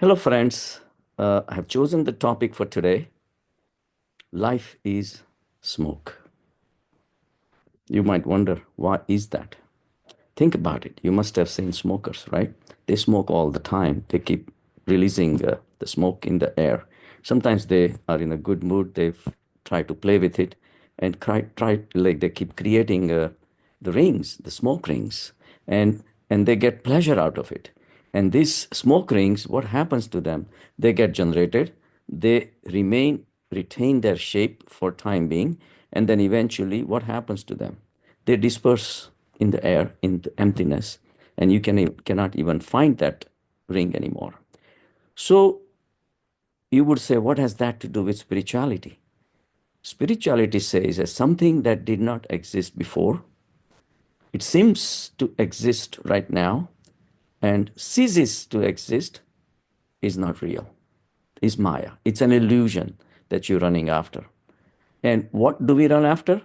Hello, friends. I have chosen the topic for today. Life is smoke. You might wonder, why is that? Think about it. You must have seen smokers, right? They smoke all the time. They keep releasing the smoke in the air. Sometimes they are in a good mood. They try to play with it and like they keep creating the rings, the smoke rings, and they get pleasure out of it. And these smoke rings, what happens to them? They get generated. They retain their shape for time being, and then eventually, what happens to them? They disperse in the air, in the emptiness, and you cannot even find that ring anymore. So you would say, what has that to do with spirituality? Spirituality says as something that did not exist before, it seems to exist right now and ceases to exist is not real, is Maya. It's an illusion that you're running after. And what do we run after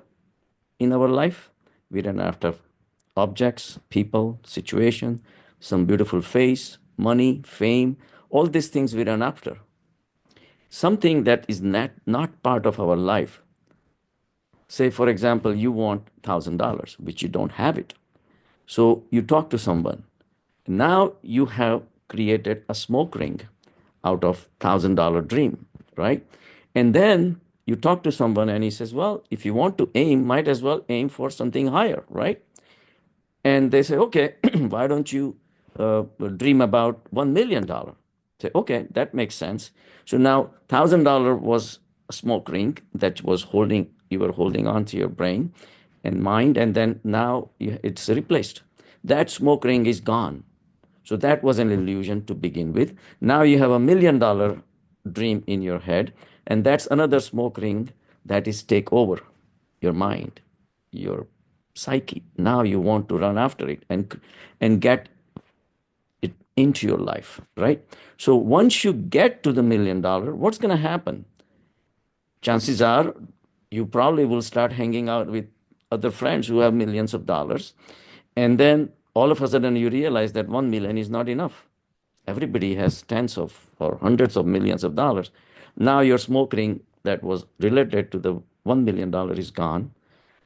in our life? We run after objects, people, situation, some beautiful face, money, fame, all these things we run after. Something that is not part of our life. Say, for example, you want $1,000, which you don't have it. So you talk to someone. Now you have created a smoke ring out of $1,000 dream, right? And then you talk to someone and he says, well, if you want to aim, might as well aim for something higher, right? And they say, okay, why don't you dream about $1 million? Say, okay, that makes sense. So now $1,000 was a smoke ring that was holding you were holding on to your brain and mind, and then now it's replaced. That smoke ring is gone. So that was an illusion to begin with. Now you have $1 million dream in your head, and that's another smoke ring that is take over your mind, your psyche. Now you want to run after it and get it into your life, right? So once you get to the $1 million, what's going to happen? Chances are you probably will start hanging out with other friends who have millions of dollars. And then all of a sudden you realize that 1 million is not enough. Everybody has tens of or hundreds of millions of dollars. Now your smoke ring that was related to the $1 million is gone.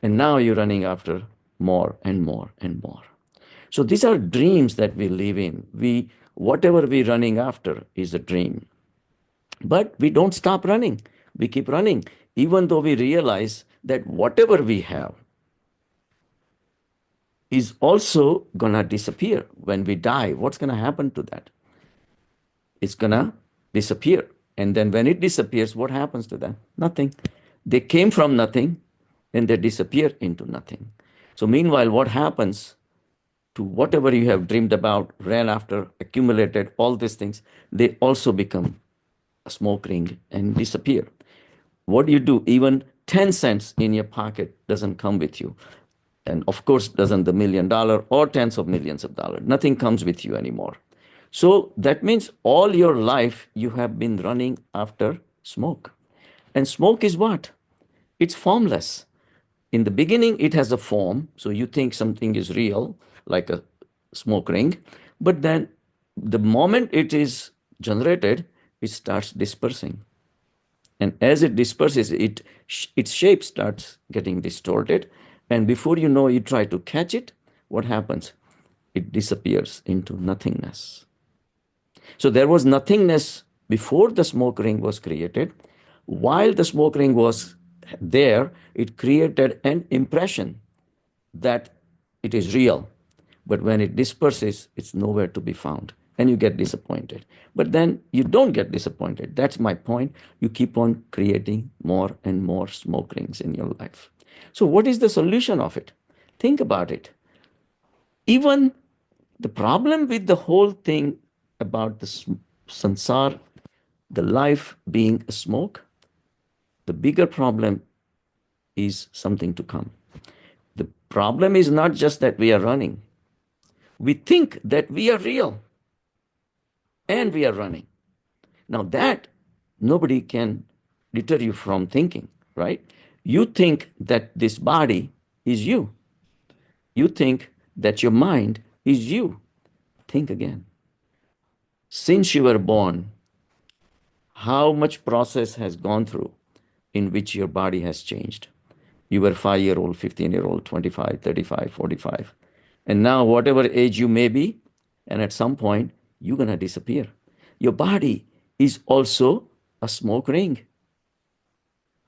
And now you're running after more and more and more. So these are dreams that we live in. Whatever we're running after is a dream. But we don't stop running. We keep running, even though we realize that whatever we have is also going to disappear when we die. What's going to happen to that? It's going to disappear. And then when it disappears, what happens to them? Nothing. They came from nothing and they disappear into nothing. So, meanwhile, what happens to whatever you have dreamed about, ran after, accumulated, all these things, they also become a smoke ring and disappear. What do you do? Even 10 cents in your pocket doesn't come with you. And of course, doesn't the $1 million or tens of millions of dollars. Nothing comes with you anymore. So that means all your life you have been running after smoke. And smoke is what? It's formless. In the beginning, it has a form. So you think something is real, like a smoke ring. But then the moment it is generated, it starts dispersing. And as it disperses, its shape starts getting distorted. And before you know, you try to catch it, what happens? It disappears into nothingness. So there was nothingness before the smoke ring was created. While the smoke ring was there, it created an impression that it is real. But when it disperses, it's nowhere to be found. And you get disappointed. But then you don't get disappointed. That's my point. You keep on creating more and more smoke rings in your life. So, what is the solution of it? Think about it. Even the problem with the whole thing about the sansar, the life being a smoke, the bigger problem is something to come. The problem is not just that we are running. We think that we are real and we are running. Now, that nobody can deter you from thinking, right? You think that this body is you. You think that your mind is you. Think again. Since you were born, how much process has gone through in which your body has changed? You were 5 year old, 15-year old, 25, 35, 45. And now, whatever age you may be, and at some point, you're going to disappear. Your body is also a smoke ring,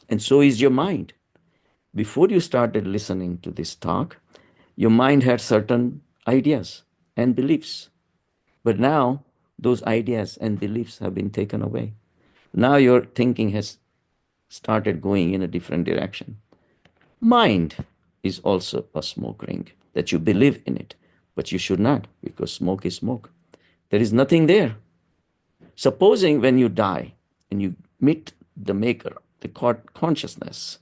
and so is your mind. Before you started listening to this talk, your mind had certain ideas and beliefs. But now, those ideas and beliefs have been taken away. Now, your thinking has started going in a different direction. Mind is also a smoke ring that you believe in it, but you should not, because smoke is smoke. There is nothing there. Supposing when you die and you meet the maker, the consciousness,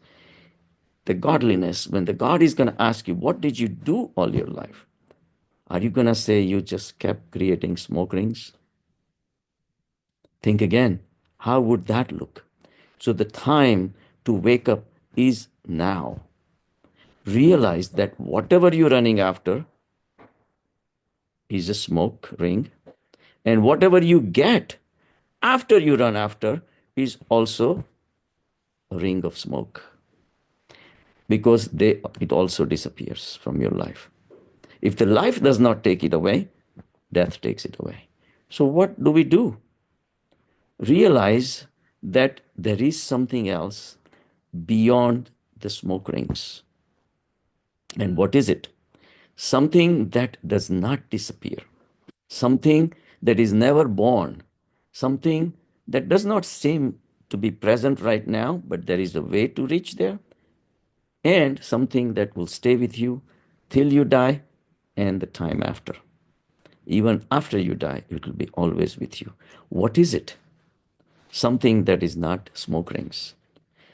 the godliness, when the God is going to ask you, what did you do all your life? Are you going to say you just kept creating smoke rings? Think again. How would that look? So the time to wake up is now. Realize that whatever you're running after is a smoke ring, and whatever you get after you run after is also a ring of smoke, because it also disappears from your life. If the life does not take it away, death takes it away. So what do we do? Realize that there is something else beyond the smoke rings. And what is it? Something that does not disappear, something that is never born, something that does not seem to be present right now, but there is a way to reach there, and something that will stay with you till you die and the time after. Even after you die, it will be always with you. What is it? Something that is not smoke rings,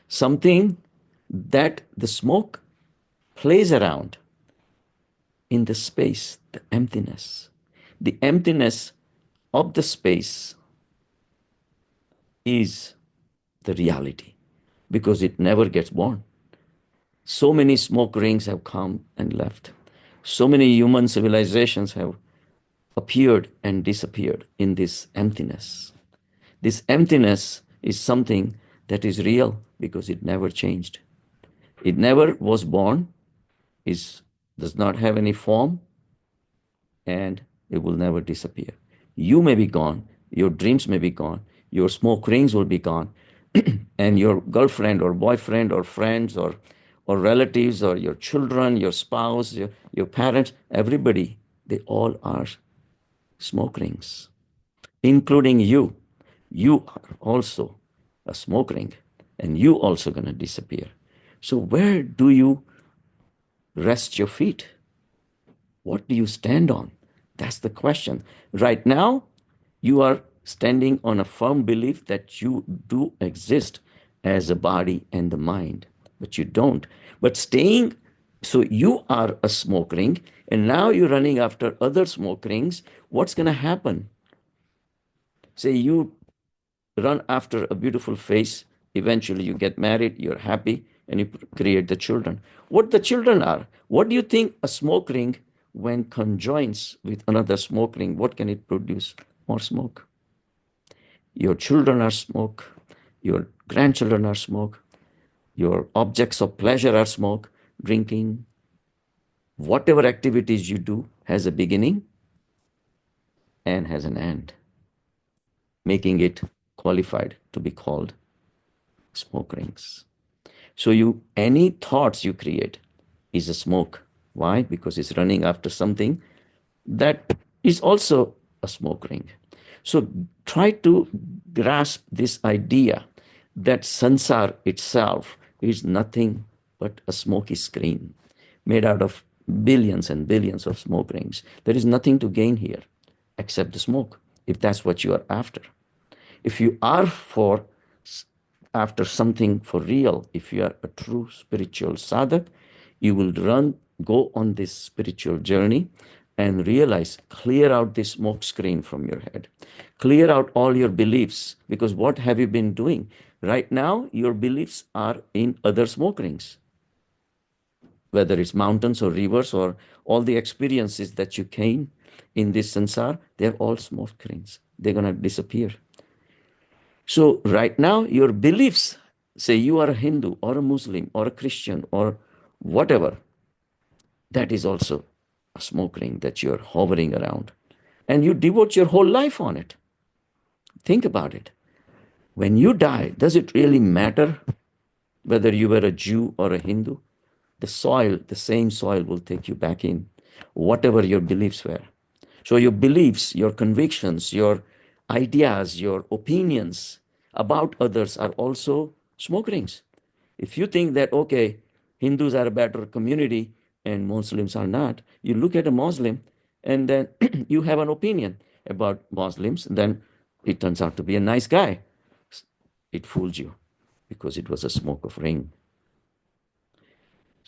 something that the smoke plays around in the space, the emptiness. The emptiness of the space is the reality, because it never gets born. So many smoke rings have come and left. So many human civilizations have appeared and disappeared in this emptiness. This emptiness is something that is real because it never changed. It never was born, does not have any form, and it will never disappear. You may be gone, your dreams may be gone, your smoke rings will be gone, and your girlfriend or boyfriend or friends or relatives or your children, your spouse, your parents, everybody, they all are smoke rings, including you. You are also a smoke ring, and you also going to disappear. So where do you rest your feet? What do you stand on? That's the question. Right now, you are standing on a firm belief that you do exist as a body and the mind, but you don't. But so you are a smoke ring, and now you're running after other smoke rings. What's going to happen? Say you run after a beautiful face, eventually you get married, you're happy, and you create the children. What the children are? What do you think a smoke ring, when conjoins with another smoke ring, what can it produce? More smoke. Your children are smoke, your grandchildren are smoke, your objects of pleasure are smoke. Drinking, whatever activities you do has a beginning and has an end, making it qualified to be called smoke rings. So any thoughts you create is a smoke. Why? Because it's running after something that is also a smoke ring. So try to grasp this idea that sansar itself is nothing but a smoky screen made out of billions and billions of smoke rings. There is nothing to gain here except the smoke, if that's what you are after. If you are after something for real, if you are a true spiritual sadhak, you will go on this spiritual journey and realize, clear out this smoke screen from your head. Clear out all your beliefs, because what have you been doing? Right now, your beliefs are in other smoke rings, whether it's mountains or rivers or all the experiences that you gain in this sansar, they're all smoke rings. they're going to disappear. So, right now, your beliefs, say you are a Hindu or a Muslim or a Christian or whatever, that is also a smoke ring that you're hovering around. And you devote your whole life on it. Think about it. When you die, does it really matter whether you were a Jew or a Hindu? The soil, the same soil will take you back in, whatever your beliefs were. So, your beliefs, your convictions, your ideas, your opinions about others are also smoke rings. If you think that, okay, Hindus are a better community and Muslims are not, you look at a Muslim and then you have an opinion about Muslims, then it turns out to be a nice guy. It fools you because it was a smoke of ring.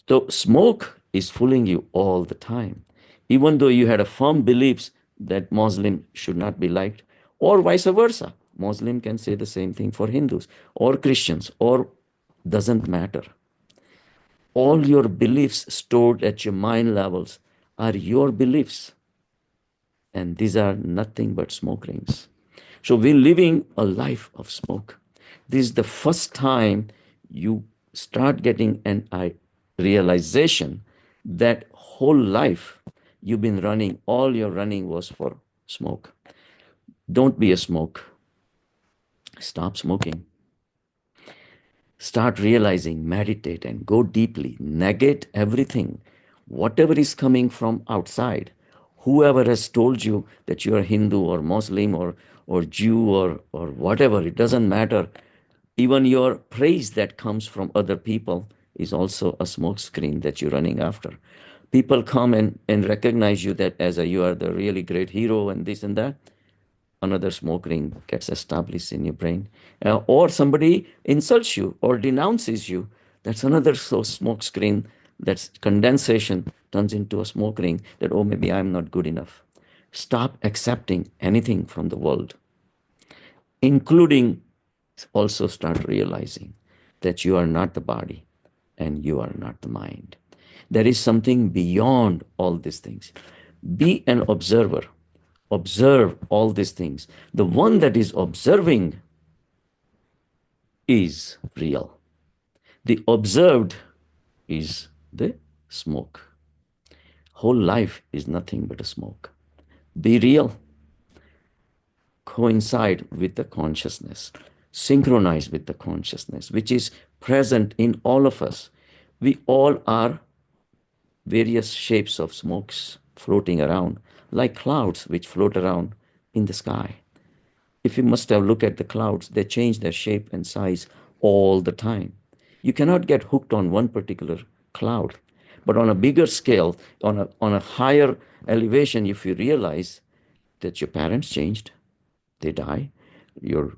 So smoke is fooling you all the time. Even though you had a firm beliefs that Muslim should not be liked, or vice versa. Muslim can say the same thing for Hindus or Christians, or doesn't matter. All your beliefs stored at your mind levels are your beliefs. And these are nothing but smoke rings. So we're living a life of smoke. This is the first time you start getting an realization that whole life you've been running, all your running was for smoke. Don't be a smoke. Stop smoking. Start realizing, meditate, and go deeply. Negate everything, whatever is coming from outside. Whoever has told you that you are Hindu or Muslim or Jew or whatever, it doesn't matter. Even your praise that comes from other people is also a smoke screen that you're running after. People come and recognize you that as you are the really great hero and this and that, another smoke ring gets established in your brain. Or somebody insults you or denounces you, that's another smoke screen. That's condensation turns into a smoke ring that, oh, maybe I'm not good enough. Stop accepting anything from the world, including also start realizing that you are not the body and you are not the mind. There is something beyond all these things. Be an observer. Observe all these things. The one that is observing is real. The observed is the smoke. Whole life is nothing but a smoke. Be real. Coincide with the consciousness. Synchronize with the consciousness, which is present in all of us. We all are various shapes of smokes floating around, like clouds which float around in the sky. If you must have looked at the clouds, they change their shape and size all the time. You cannot get hooked on one particular cloud. But on a bigger scale, on a higher elevation, if you realize that your parents changed, they die, your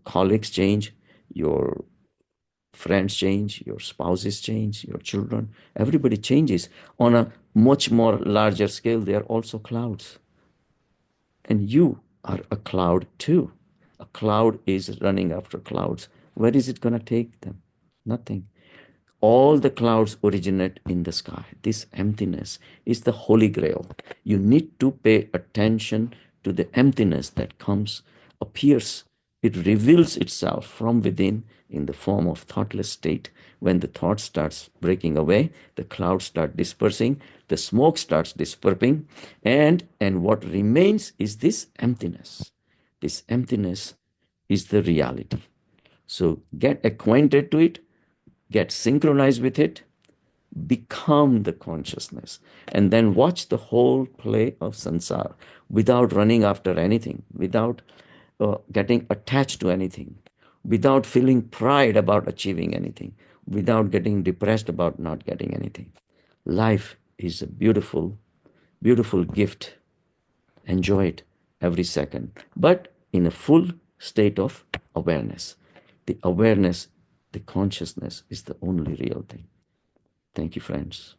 colleagues change, your friends change, your spouses change, your children, everybody changes. On a much more larger scale, they are also clouds. And you are a cloud too. A cloud is running after clouds. Where is it going to take them? Nothing. All the clouds originate in the sky. This emptiness is the holy grail. You need to pay attention to the emptiness that comes, appears. It reveals itself from within in the form of thoughtless state. When the thought starts breaking away, the clouds start dispersing, the smoke starts dispersing, and what remains is this emptiness. This emptiness is the reality. So get acquainted to it, get synchronized with it, become the consciousness, and then watch the whole play of sansar without running after anything, without getting attached to anything, without feeling pride about achieving anything, without getting depressed about not getting anything. Life is a beautiful, beautiful gift. Enjoy it every second, but in a full state of awareness. The awareness, the consciousness is the only real thing. Thank you, friends.